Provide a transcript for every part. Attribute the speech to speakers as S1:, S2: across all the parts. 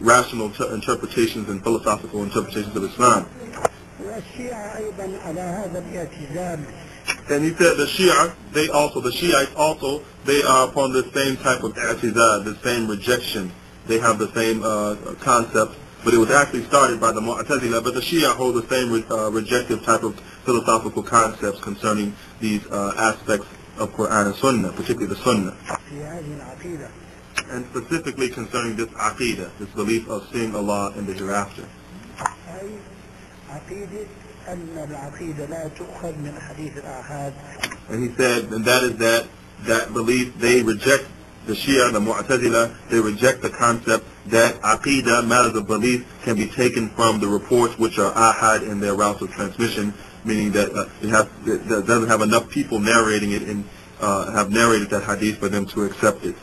S1: rational interpretations and philosophical interpretations of Islam. And he said the Shiites also, they are upon the same type of i'tizad, the same rejection. They have the same concept, but it was actually started by the Mu'tazila, but the Shia hold the same rejective type of philosophical concepts concerning these aspects of Quran and Sunnah, particularly the Sunnah. And specifically concerning this aqidah, this belief of seeing Allah in the hereafter. And he said, and that is that belief, they reject, the Shia, the Mu'tazila, they reject the concept that aqidah, matters of belief, can be taken from the reports which are ahad in their routes of transmission, meaning that it doesn't have enough people narrating it and have narrated that hadith for them to accept it.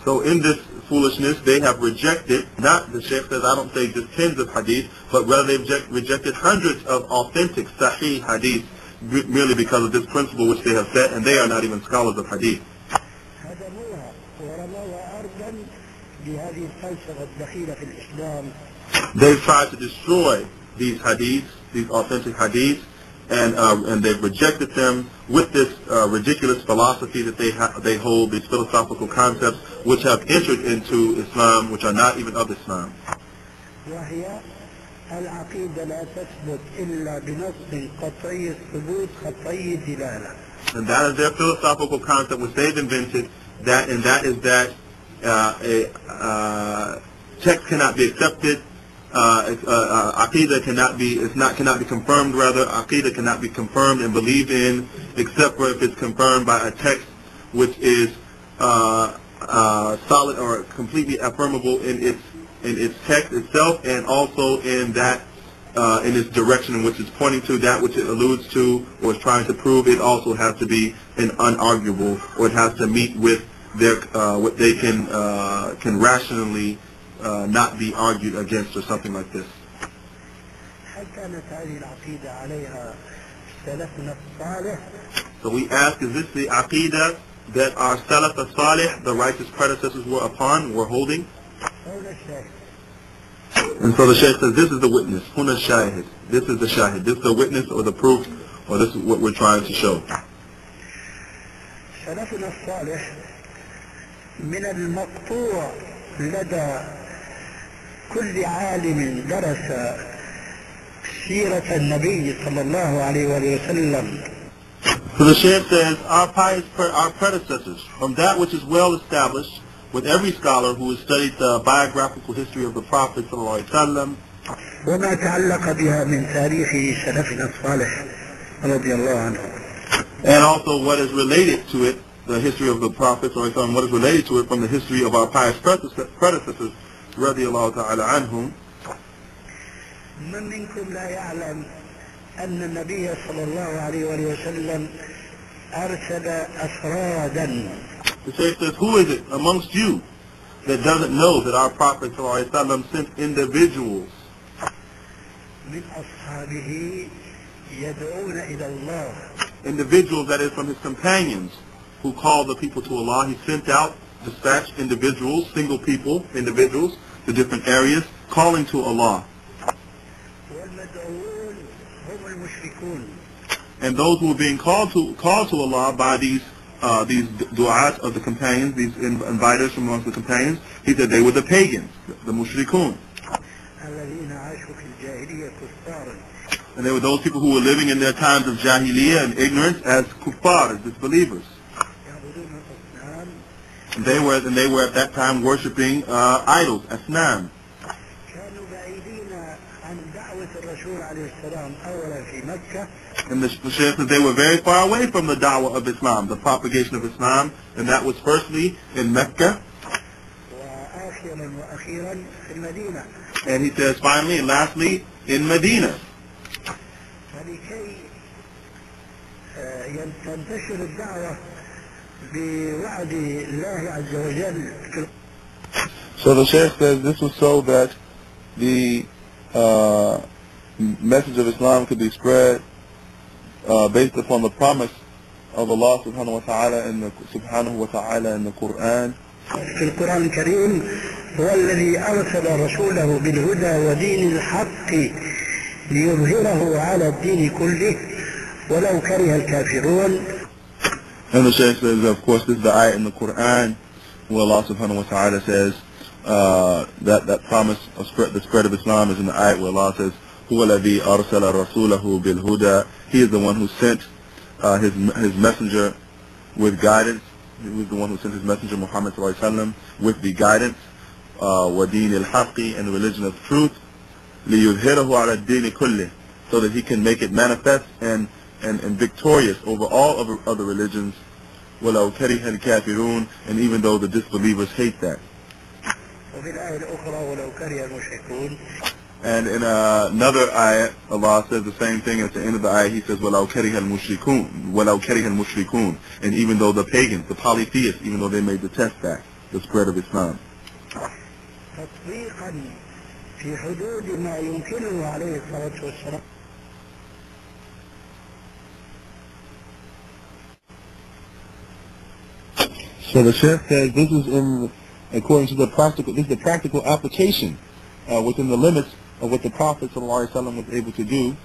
S1: So in this foolishness, they have rejected, not, the Shaykh says, I don't say just tens of hadith, but rather they've rejected hundreds of authentic sahih hadith, merely because of this principle which they have set, and they are not even scholars of hadith. They've tried to destroy these hadiths, these authentic hadiths, and they've rejected them with this ridiculous philosophy that they hold, these philosophical concepts which have entered into Islam, which are not even of Islam. And that is their philosophical concept which they've invented, and that is that text cannot be accepted, aqidah cannot be confirmed, rather, aqidah cannot be confirmed and believed in except for if it's confirmed by a text which is solid or completely affirmable in its text itself, and also in that in its direction in which it's pointing to, that which it alludes to or is trying to prove. It also has to be an unarguable, or it has to meet with their what they can rationally not be argued against, or something like this. So we ask, is this the aqidah that our Salaf al-Salih, the righteous predecessors, were holding? And so the Shaykh says, this is the witness, huna shahid. This is the shahid. This is the witness or the proof, or this is what we're trying to show.
S2: سلفنا الصالح من المقطوع لدى كل عالم درس سيرة النبي صلى الله عليه وسلم.
S1: So the Shaykh says, our predecessors, from that which is well established, with every scholar who has studied the biographical history of the Prophet sallallahu alaihi wasallam,
S2: وما تعلق بها من تاريخ سلفنا الصالح رضي الله عنه.
S1: And also what is related to it, the history of the Prophet sallallahu alaihi wasallam, what is related to it from the history of our pious predecessors رضي الله تعالى عنهم.
S2: من منكم لا يعلم أن النبي صلى الله عليه وسلم أرسل أفرادا.
S1: The Shaykh says, who is it amongst you that doesn't know that our Prophet ﷺ sent individuals
S2: من أصحابه يدعون إلى الله.
S1: Individuals, that is, from his companions, who called the people to Allah. He sent out, dispatched individuals, single people, individuals, to different areas, calling to Allah.
S2: والمدعوون هم المشركون.
S1: And those who were being called to Allah by these du'at of the companions, these inviters from amongst the companions, he said they were the pagans, the mushrikun. And they were those people who were living in their times of jahiliyyah and ignorance as kuffar, as disbelievers. And they were at that time worshipping idols, asnam. And the Shaykh says they were very far away from the da'wah of Islam, the propagation of Islam, and that was firstly in Mecca. And he says finally and lastly in Medina. So the Shaykh says this was so that the message of Islam could be spread based upon the promise of Allah subhanahu wa ta'ala in the Quran.
S2: في القرآن الكريم هو الذي أرسل رسوله بالهدى ودين الحق ليظهره على الدين كله ولو كره الكافرون.
S1: And the Shaykh says, of course, this is the ayah in the Quran where Allah subhanahu wa ta'ala says that promise of the spread of Islam is in the ayah where Allah says, هو الذي أرسل رسوله بالهدى. He is the one who sent his messenger with guidance. He was the one who sent his messenger Muhammad sallallahu alaihi wasallam with the guidance, ودين الحق, and the religion of truth, ليظهره على الدين كله, so that he can make it manifest and victorious over all other religions, ولو كره الكافرون, and even though the disbelievers hate that.
S2: وفي الآية الأخرى ولو كره المشركون.
S1: And in another ayah, Allah says the same thing at the end of the ayah. He says, وَلَوْ كَرِهَ الْمُشْرِكُونَ وَلَوْ كَرِهَ الْمُشْرِكُونَ. And even though the pagans, the polytheists, even though they may detest that, the spread of Islam.
S2: تطبيقا في حدود ما يمكنه عليه الصلاة والسلام.
S1: So the Shaykh says this is according to the practical application within the limits of what the Prophet ﷺ was able to do,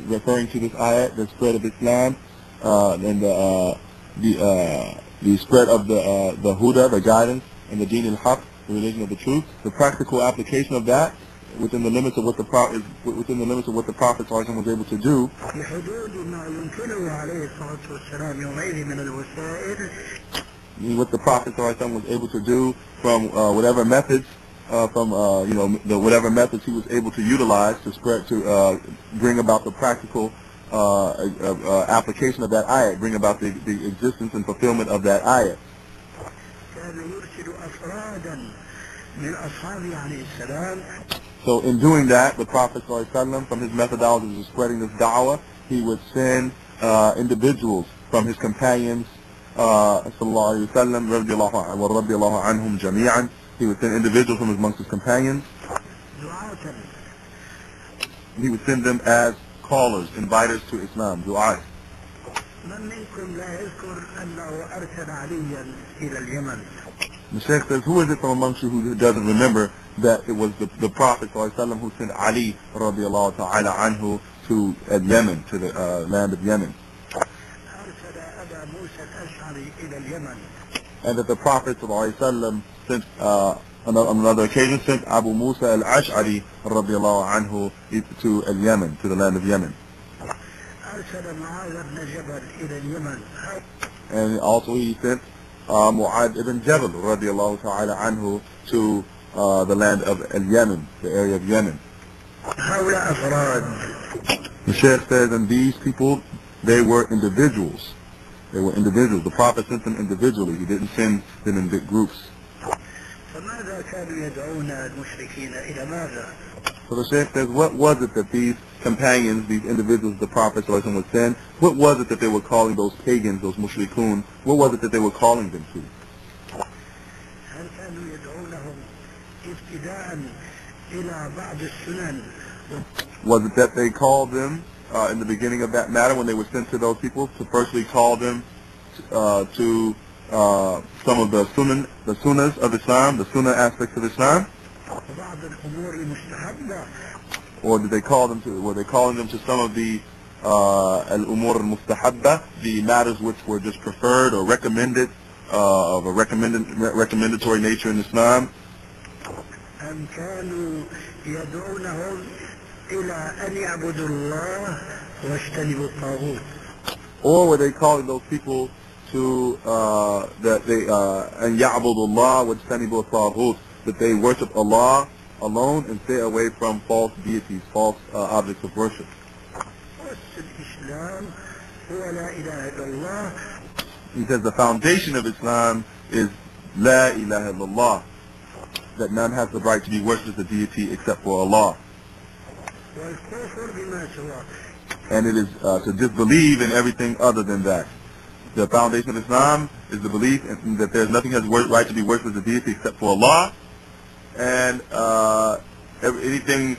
S1: referring to this ayat, the spread of Islam, and the spread of the Huda, the guidance, and the Deen al-Haq, the religion of the truth. The practical application of that within the limits of what the Prophet ﷺ was able to do. What the Prophet ﷺ was able to do from whatever methods. Whatever methods he was able to utilize to spread, to bring about the practical application of that ayat, bring about the existence and fulfillment of that ayat. So in doing that, the Prophet ﷺ, from his methodologies of spreading this da'wah, he would send individuals from his companions, sallallahu alayhi wa sallam, radiyallahu anhum jami'an. He would send individuals from amongst his companions. He would send them as callers, inviters to Islam, du'at. The Shaykh says, who is it from amongst you who doesn't remember that it was the Prophet ﷺ who sent Ali radiallahu ta'ala anhu to Yemen, to the land of Yemen? And that the Prophet ﷺ sent, on another occasion, sent Abu Musa al-Ash'ari radiallahu anhu to Yemen, to the land of Yemen. And also he sent Mu'adh ibn Jabal radiallahu ta'ala anhu to the land of Yemen, the area of Yemen. The Shaykh says, and these people, they were individuals. They were individuals. The Prophet sent them individually. He didn't send them in big groups. So the Shaykh says, what was it that these companions, these individuals the Prophet would send, what was it that they were calling those pagans, those mushrikun, what was it that they were calling them to? Was it that they called them in the beginning of that matter when they were sent to those people to firstly call them to some of the sunnahs of Islam, the sunnah aspects of Islam? Or did they call them to, were they calling them to some of the al-umur al-mustahabba, the matters which were just preferred or recommended, of a recommendatory nature in Islam? Or were they calling those people to that they and ya'budullah wajtanibu at-taghut, that they worship Allah alone and stay away from false deities, false objects of worship? He says the foundation of Islam is La ilaha illallah, that none has the right to be worshipped as a deity except for Allah. And it is to disbelieve in everything other than that. The foundation of Islam is the belief that there's nothing has right to be worshipped as a deity except for Allah, and anything